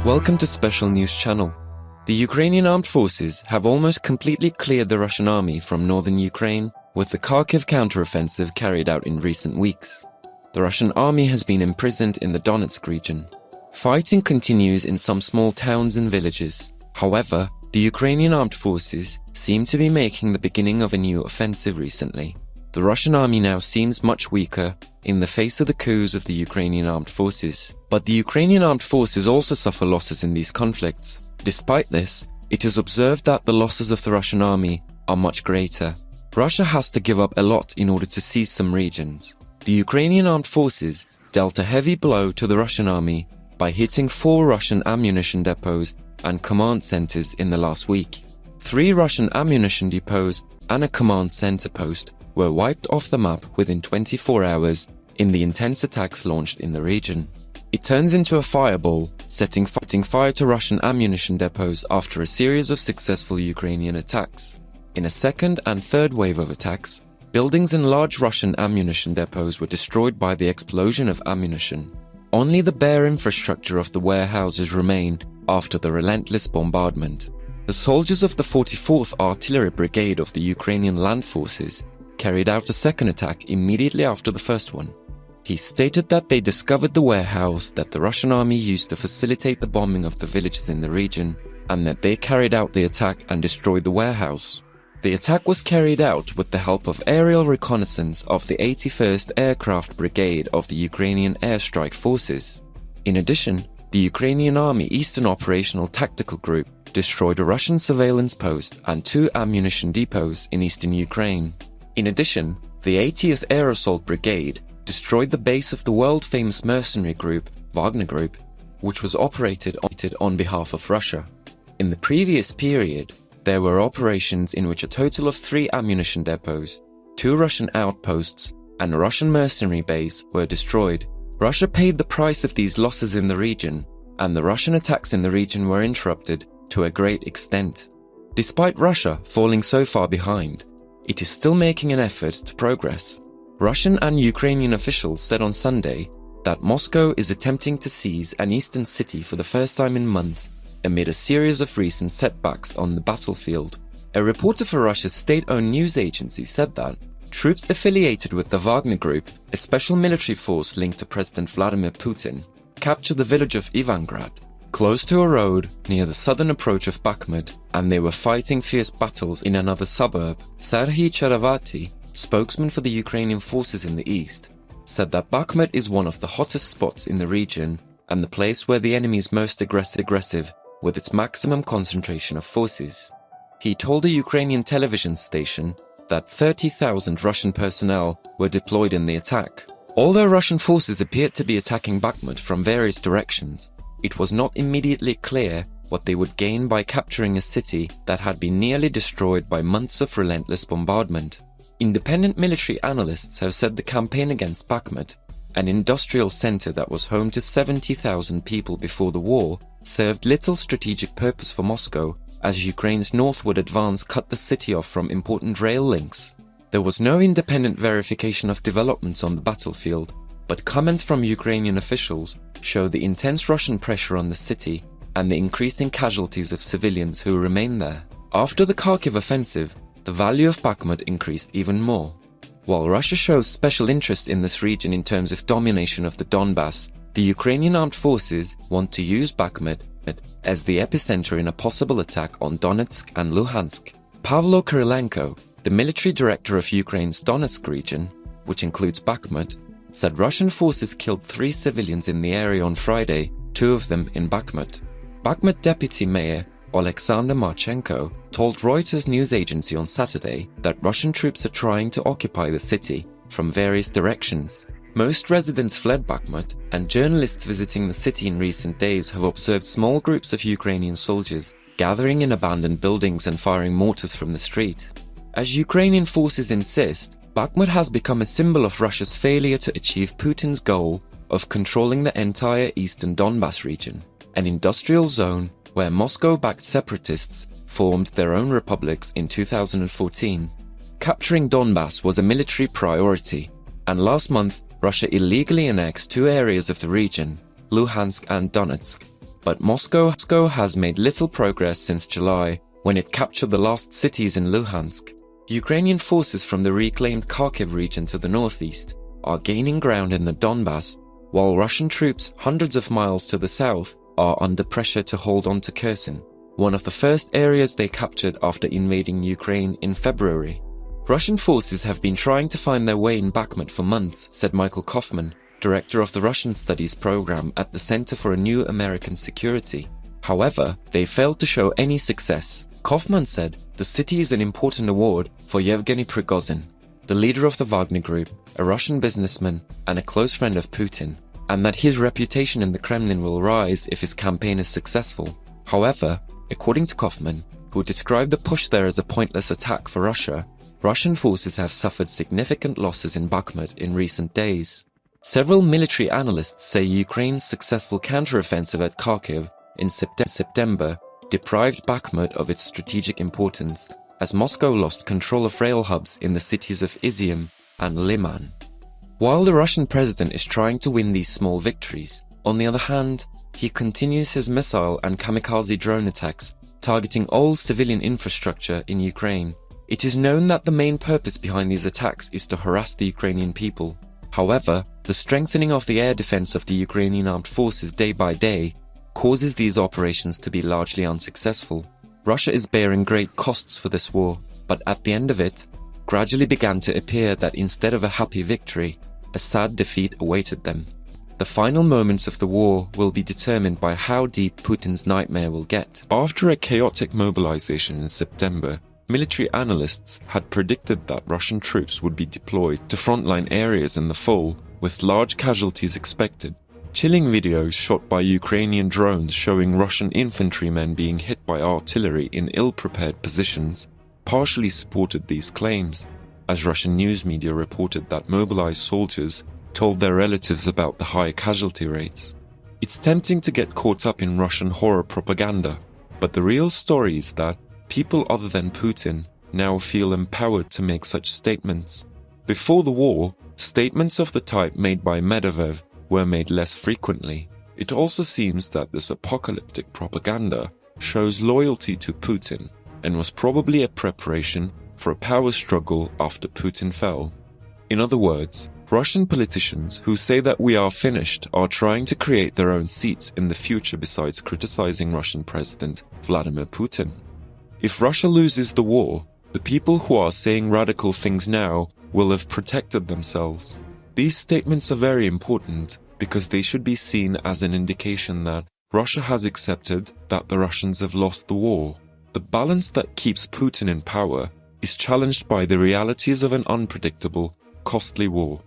Welcome to Special News Channel. The Ukrainian armed forces have almost completely cleared the Russian army from northern Ukraine, with the Kharkiv counteroffensive carried out in recent weeks. The Russian army has been imprisoned in the Donetsk region. Fighting continues in some small towns and villages. However, the Ukrainian armed forces seem to be making the beginning of a new offensive recently. The Russian army now seems much weaker in the face of the coups of the Ukrainian armed forces. But the Ukrainian armed forces also suffer losses in these conflicts. Despite this, it is observed that the losses of the Russian army are much greater. Russia has to give up a lot in order to seize some regions. The Ukrainian armed forces dealt a heavy blow to the Russian army by hitting 4 Russian ammunition depots and command centers in the last week. 3 Russian ammunition depots and a command center post were wiped off the map within 24 hours in the intense attacks launched in the region. It turns into a fireball, setting fire to Russian ammunition depots after a series of successful Ukrainian attacks. In a second and third wave of attacks, buildings and large Russian ammunition depots were destroyed by the explosion of ammunition. Only the bare infrastructure of the warehouses remained after the relentless bombardment. The soldiers of the 44th Artillery Brigade of the Ukrainian Land Forces carried out a second attack immediately after the first one. He stated that they discovered the warehouse that the Russian army used to facilitate the bombing of the villages in the region, and that they carried out the attack and destroyed the warehouse. The attack was carried out with the help of aerial reconnaissance of the 81st Aircraft Brigade of the Ukrainian Airstrike Forces. In addition, the Ukrainian Army Eastern Operational Tactical Group destroyed a Russian surveillance post and 2 ammunition depots in eastern Ukraine. In addition, the 80th Air Assault Brigade destroyed the base of the world-famous mercenary group, Wagner Group, which was operated on behalf of Russia. In the previous period, there were operations in which a total of 3 ammunition depots, 2 Russian outposts, and a Russian mercenary base were destroyed. Russia paid the price of these losses in the region, and the Russian attacks in the region were interrupted to a great extent. Despite Russia falling so far behind, it is still making an effort to progress. Russian and Ukrainian officials said on Sunday that Moscow is attempting to seize an eastern city for the first time in months amid a series of recent setbacks on the battlefield. A reporter for Russia's state-owned news agency said that troops affiliated with the Wagner Group, a special military force linked to President Vladimir Putin, captured the village of Ivangrad, close to a road near the southern approach of Bakhmut, and they were fighting fierce battles in another suburb. Serhiy Cherevati, spokesman for the Ukrainian forces in the east, said that Bakhmut is one of the hottest spots in the region and the place where the enemy is most aggressive with its maximum concentration of forces. He told a Ukrainian television station that 30,000 Russian personnel were deployed in the attack. Although Russian forces appeared to be attacking Bakhmut from various directions, it was not immediately clear what they would gain by capturing a city that had been nearly destroyed by months of relentless bombardment. Independent military analysts have said the campaign against Bakhmut, an industrial center that was home to 70,000 people before the war, served little strategic purpose for Moscow, as Ukraine's northward advance cut the city off from important rail links. There was no independent verification of developments on the battlefield, but comments from Ukrainian officials show the intense Russian pressure on the city and the increasing casualties of civilians who remain there. After the Kharkiv offensive, the value of Bakhmut increased even more. While Russia shows special interest in this region in terms of domination of the Donbass, the Ukrainian armed forces want to use Bakhmut as the epicenter in a possible attack on Donetsk and Luhansk. Pavlo Kyrylenko, the military director of Ukraine's Donetsk region, which includes Bakhmut, said Russian forces killed 3 civilians in the area on Friday, 2 of them in Bakhmut. Bakhmut deputy mayor Alexander Marchenko told Reuters news agency on Saturday that Russian troops are trying to occupy the city from various directions. Most residents fled Bakhmut, and journalists visiting the city in recent days have observed small groups of Ukrainian soldiers gathering in abandoned buildings and firing mortars from the street. As Ukrainian forces insist, Bakhmut has become a symbol of Russia's failure to achieve Putin's goal of controlling the entire eastern Donbass region, an industrial zone where Moscow-backed separatists formed their own republics in 2014. Capturing Donbass was a military priority, and last month Russia illegally annexed 2 areas of the region, Luhansk and Donetsk. But Moscow has made little progress since July, when it captured the last cities in Luhansk. Ukrainian forces from the reclaimed Kharkiv region to the northeast are gaining ground in the Donbass, while Russian troops hundreds of miles to the south are under pressure to hold on to Kherson, one of the first areas they captured after invading Ukraine in February. Russian forces have been trying to find their way in Bakhmut for months, said Michael Kaufman, director of the Russian Studies program at the Center for a New American Security. However, they failed to show any success. Kaufman said the city is an important award for Yevgeny Prigozhin, the leader of the Wagner Group, a Russian businessman and a close friend of Putin, and that his reputation in the Kremlin will rise if his campaign is successful. However, according to Kaufman, who described the push there as a pointless attack for Russia, Russian forces have suffered significant losses in Bakhmut in recent days. Several military analysts say Ukraine's successful counteroffensive at Kharkiv in September deprived Bakhmut of its strategic importance, as Moscow lost control of rail hubs in the cities of Izium and Liman. While the Russian president is trying to win these small victories, on the other hand, he continues his missile and kamikaze drone attacks, targeting all civilian infrastructure in Ukraine. It is known that the main purpose behind these attacks is to harass the Ukrainian people. However, the strengthening of the air defense of the Ukrainian armed forces day by day causes these operations to be largely unsuccessful. Russia is bearing great costs for this war, but at the end of it, gradually began to appear that instead of a happy victory, a sad defeat awaited them. The final moments of the war will be determined by how deep Putin's nightmare will get. After a chaotic mobilization in September, military analysts had predicted that Russian troops would be deployed to frontline areas in the fall, with large casualties expected. Chilling videos shot by Ukrainian drones showing Russian infantrymen being hit by artillery in ill-prepared positions partially supported these claims, as Russian news media reported that mobilized soldiers told their relatives about the high casualty rates. It's tempting to get caught up in Russian horror propaganda, but the real story is that people other than Putin now feel empowered to make such statements. Before the war, statements of the type made by Medvedev were made less frequently. It also seems that this apocalyptic propaganda shows loyalty to Putin and was probably a preparation for a power struggle after Putin fell. In other words, Russian politicians who say that we are finished are trying to create their own seats in the future besides criticizing Russian President Vladimir Putin. If Russia loses the war, the people who are saying radical things now will have protected themselves. These statements are very important because they should be seen as an indication that Russia has accepted that the Russians have lost the war. The balance that keeps Putin in power is challenged by the realities of an unpredictable, costly war.